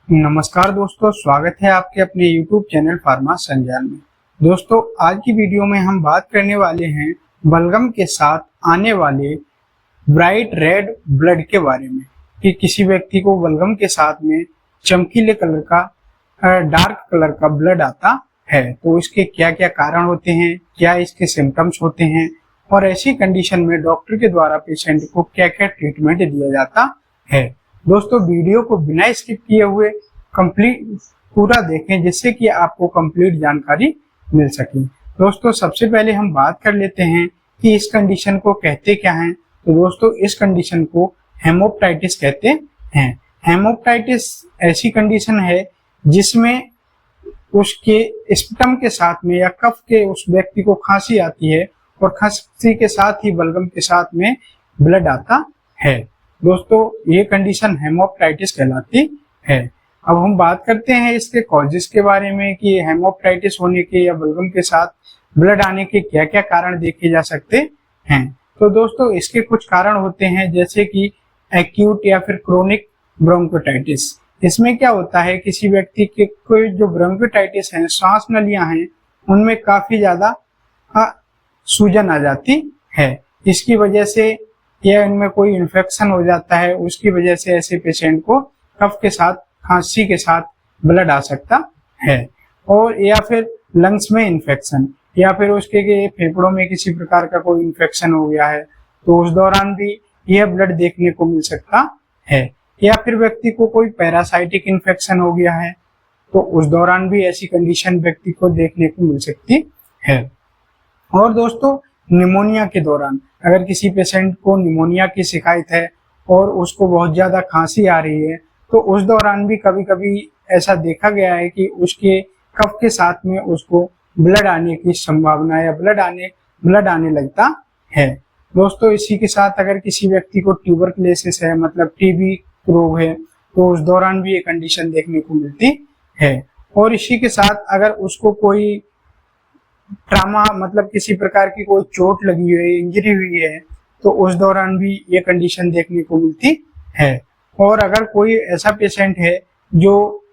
नमस्कार दोस्तों, स्वागत है आपके अपने YouTube चैनल फार्मा संज्ञान में। दोस्तों, आज की वीडियो में हम बात करने वाले हैं बलगम के साथ आने वाले ब्राइट रेड ब्लड के बारे में कि किसी व्यक्ति को बलगम के साथ में चमकीले कलर का डार्क कलर का ब्लड आता है तो इसके क्या क्या कारण होते हैं, क्या इसके सिम्टम्स होते हैं और ऐसी कंडीशन में डॉक्टर के द्वारा पेशेंट को क्या क्या ट्रीटमेंट दिया जाता है। दोस्तों, वीडियो को बिना स्किप किए हुए कंप्लीट पूरा देखें जिससे कि आपको कंप्लीट जानकारी मिल सके। दोस्तों, सबसे पहले हम बात कर लेते हैं कि इस कंडीशन को कहते क्या हैं। तो दोस्तों, इस कंडीशन को हेमोप्टाइटिस कहते हैं। हेमोप्टाइटिस ऐसी कंडीशन है जिसमें उसके स्पुटम के साथ में या कफ के उस व्यक्ति को खांसी आती है और खांसी के साथ ही बलगम के साथ में ब्लड आता है। दोस्तों, ये कंडीशन हेमोप्टाइटिस कहलाती है। अब हम बात करते हैं इसके कॉजेस के बारे में कि हेमोप्टाइटिस होने के या बलगम के साथ ब्लड आने के क्या क्या कारण देखे जा सकते हैं। तो दोस्तों, इसके कुछ कारण होते हैं जैसे कि एक्यूट या फिर क्रोनिक ब्रोंकोटाइटिस। इसमें क्या होता है, किसी व्यक्ति के कोई जो ब्रोंकोटाइटिस है, सांस नलियां हैं, उनमें काफी ज्यादा सूजन आ जाती है। इसकी वजह से या इनमें कोई इन्फेक्शन हो जाता है, उसकी वजह से ऐसे पेशेंट को कफ के साथ खांसी के साथ ब्लड आ सकता है। और या फिर लंग्स में इन्फेक्शन या फिर उसके फेफड़ों में किसी प्रकार का कोई इन्फेक्शन हो गया है तो उस दौरान भी यह ब्लड देखने को मिल सकता है। या फिर व्यक्ति को कोई पैरासाइटिक इन्फेक्शन हो गया है तो उस दौरान भी ऐसी कंडीशन व्यक्ति को देखने को मिल सकती है। और दोस्तों, निमोनिया के दौरान अगर किसी पेशेंट को निमोनिया की शिकायत है और उसको बहुत ज्यादा खांसी आ रही है तो उस दौरान भी कभी कभी ऐसा देखा गया है कि उसके कफ के साथ में उसको ब्लड आने की संभावना या ब्लड आने लगता है। दोस्तों, इसी के साथ अगर किसी व्यक्ति को ट्यूबरकुलोसिस है, मतलब टीबी रोग है, तो उस दौरान भी ये कंडीशन देखने को मिलती है। और इसी के साथ अगर उसको कोई ट्रामा, मतलब किसी प्रकार की कोई चोट लगी हुई है, इंजरी हुई है, तो उस दौरान भी ये कंडीशन देखने को मिलती है। और अगर कोई ऐसा पेशेंट है जो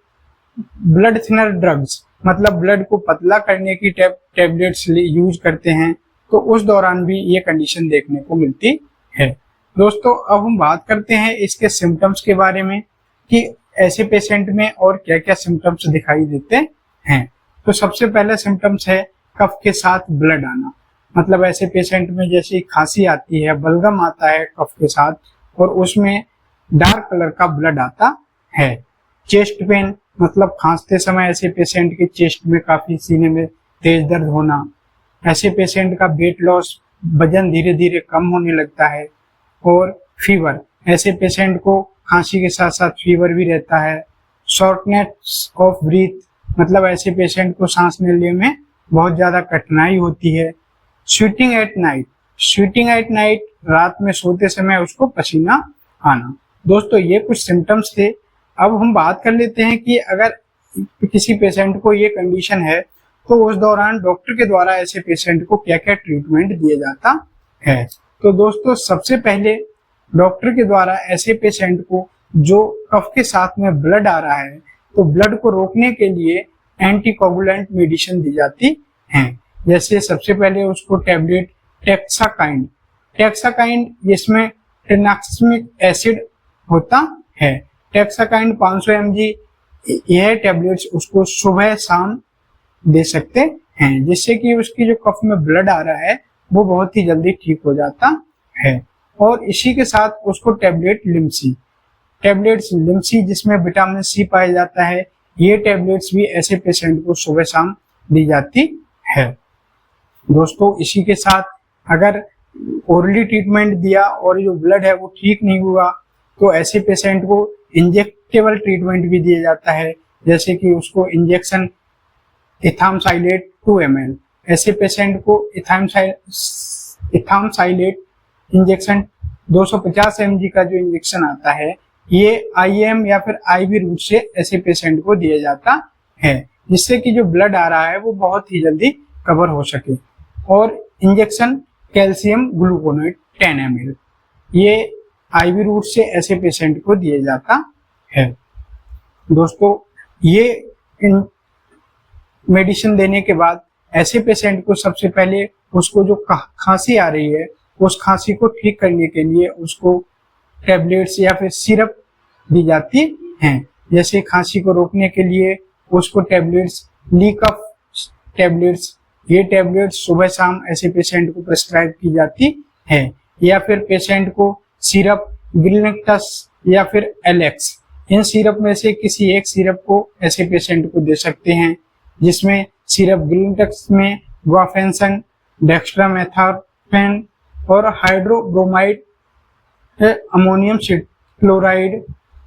ब्लड थिनर ड्रग्स, मतलब ब्लड को पतला करने की टैबलेट्स यूज करते हैं, तो उस दौरान भी ये कंडीशन देखने को मिलती है। दोस्तों, अब हम बात करते हैं इसके सिम्टम्स के बारे में कि ऐसे पेशेंट में और क्या क्या सिम्टम्स दिखाई देते हैं। तो सबसे पहला सिम्टम्स है कफ के साथ ब्लड आना। मतलब ऐसे पेशेंट में जैसे खांसी आती है, बलगम आता है कफ के साथ और उसमें डार्क कलर का ब्लड आता है। चेस्ट पेन, मतलब खांसते समय ऐसे पेशेंट के चेस्ट में काफी सीने में तेज दर्द होना। ऐसे पेशेंट का वेट लॉस, वजन धीरे धीरे कम होने लगता है। और फीवर, ऐसे पेशेंट को खांसी के साथ साथ फीवर भी रहता है। शॉर्टनेस ऑफ ब्रीथ, मतलब ऐसे पेशेंट को सांस लेने में बहुत ज्यादा कठिनाई होती है। स्वेटिंग एट नाइट, रात में सोते समय उसको पसीना आना। दोस्तों, ये कुछ सिम्टम्स थे। अब हम बात कर लेते हैं कि अगर किसी पेशेंट को ये कंडीशन है तो उस दौरान डॉक्टर के द्वारा ऐसे पेशेंट को क्या क्या ट्रीटमेंट दिया जाता है। तो दोस्तों, सबसे पहले डॉक्टर के द्वारा ऐसे पेशेंट को जो कफ के साथ में ब्लड आ रहा है तो ब्लड को रोकने के लिए एंटीकोगुलेंट मेडिसिन दी जाती हैं। जैसे सबसे पहले उसको टैबलेट टेक्साकाइंड, जिसमें टेनाक्समिक एसिड होता है। टेक्साकाइंड 500 mg, यह टैबलेट्स उसको सुबह शाम दे सकते हैं जिससे कि उसकी जो कफ में ब्लड आ रहा है वो बहुत ही जल्दी ठीक हो जाता है। और इसी के साथ उसको टैबलेट्स लिम्सी जिसमें विटामिन सी पाया जाता है, ये टैबलेट्स भी ऐसे पेशेंट को सुबह शाम दी जाती है। दोस्तों, इसी के साथ अगर ओरली ट्रीटमेंट दिया और जो ब्लड है वो ठीक नहीं हुआ तो ऐसे पेशेंट को इंजेक्टेबल ट्रीटमेंट भी दिया जाता है। जैसे कि उसको इंजेक्शन इथामसाइलेट 2 ml, ऐसे पेशेंट को इथामसाइलेट इंजेक्शन 250 mg का जो इंजेक्शन आता है, ये IM या फिर IV रूट से ऐसे पेशेंट को दिया जाता है जिससे कि जो ब्लड आ रहा है वो बहुत ही जल्दी कवर हो सके। और इंजेक्शन कैल्शियम ग्लूकोनेट 10 ml, ये IV रूट से ऐसे पेशेंट को दिया जाता है। दोस्तों ये मेडिसिन देने के बाद ऐसे पेशेंट को सबसे पहले उसको जो खांसी आ रही है उस खांसी को ठीक करने के लिए उसको टैबलेट्स या फिर सिरप दी जाती हैं। जैसे खांसी को रोकने के लिए उसको टैबलेट्स, लीकफ टैबलेट्स, ये टैबलेट्स सुबह शाम ऐसे पेशेंट को प्रिस्क्राइब की जाती है। या फिर पेशेंट को सिरप गिलिनक्टस या फिर एलेक्स, इन सिरप में से किसी एक सिरप को ऐसे पेशेंट को दे सकते हैं, जिसमें सिरप गिलिनक्टस में गुआफेंसन, डेक्स्ट्रामेथार्फेन और हाइड्रोब्रोमाइड, अमोनियम क्लोराइड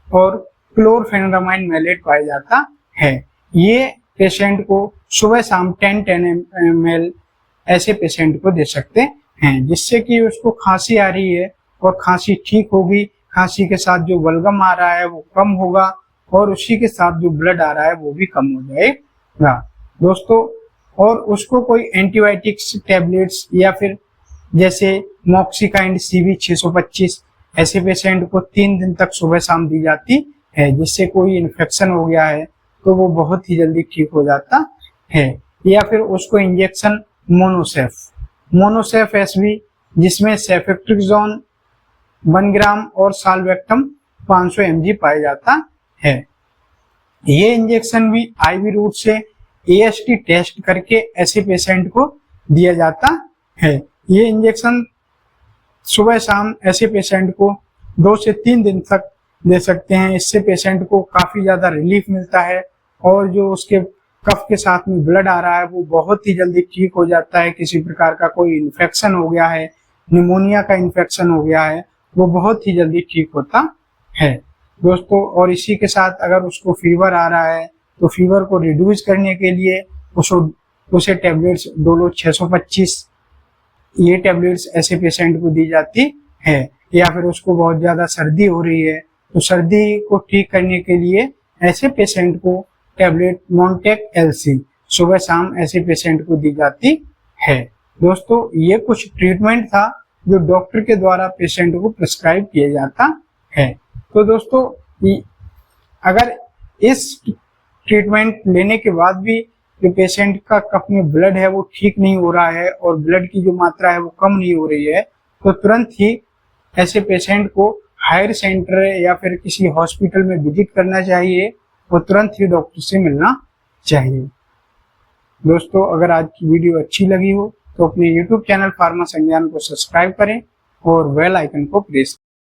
और क्लोरफेनामाइन मैलेट पाया जाता है। ये पेशेंट को सुबह शाम 10 ml ऐसे पेशेंट को दे सकते हैं, जिससे कि उसको खांसी आ रही है और खांसी ठीक होगी, खांसी के साथ जो बलगम आ रहा है वो कम होगा और उसी के साथ जो ब्लड आ रहा है वो भी कम हो जाएगा दोस्तों। और उसको कोई एंटीबायोटिक्स टैबलेट्स या फिर जैसे मॉक्सिकाइंड CV 625 ऐसे पेशेंट को 3 दिन तक सुबह शाम दी जाती है, जिससे कोई इन्फेक्शन हो गया है तो वो बहुत ही जल्दी ठीक हो जाता है। या फिर उसको इंजेक्शन मोनोसेफ SV, जिसमें सेफेट्रिक्सोन 1 ग्राम और साल्वेक्टम 500 mg पाया जाता है। ये इंजेक्शन भी IV रूट से AST टेस्ट करके ऐसे पेशेंट को दिया जाता है। ये इंजेक्शन सुबह शाम ऐसे पेशेंट को 2 से 3 दिन तक दे सकते हैं। इससे पेशेंट को काफी ज्यादा रिलीफ मिलता है और जो उसके कफ के साथ में ब्लड आ रहा है वो बहुत ही जल्दी ठीक हो जाता है। किसी प्रकार का कोई इन्फेक्शन हो गया है, निमोनिया का इन्फेक्शन हो गया है, वो बहुत ही जल्दी ठीक होता है दोस्तों। और इसी के साथ अगर उसको फीवर आ रहा है तो फीवर को रिड्यूस करने के लिए उसे टैबलेट्स डोलो 625 ये टैबलेट्स ऐसे पेशेंट को दी जाती है। या फिर उसको बहुत ज्यादा सर्दी हो रही है तो सर्दी को ठीक करने के लिए ऐसे पेशेंट को टैबलेट मॉन्टेक LC सुबह शाम ऐसे पेशेंट को दी जाती है दोस्तों। ये कुछ ट्रीटमेंट था जो डॉक्टर के द्वारा पेशेंट को प्रिस्क्राइब किया जाता है। तो दोस्तों अगर इस ट्रीटमेंट लेने के बाद भी जो पेशेंट का कफ में ब्लड है वो ठीक नहीं हो रहा है और ब्लड की जो मात्रा है वो कम नहीं हो रही है, तो तुरंत ही ऐसे पेशेंट को हायर सेंटर या फिर किसी हॉस्पिटल में विजिट करना चाहिए और तुरंत ही डॉक्टर से मिलना चाहिए। दोस्तों अगर आज की वीडियो अच्छी लगी हो तो अपने YouTube चैनल फार्मा संज्ञान को सब्सक्राइब करें और बेल आइकन को प्रेस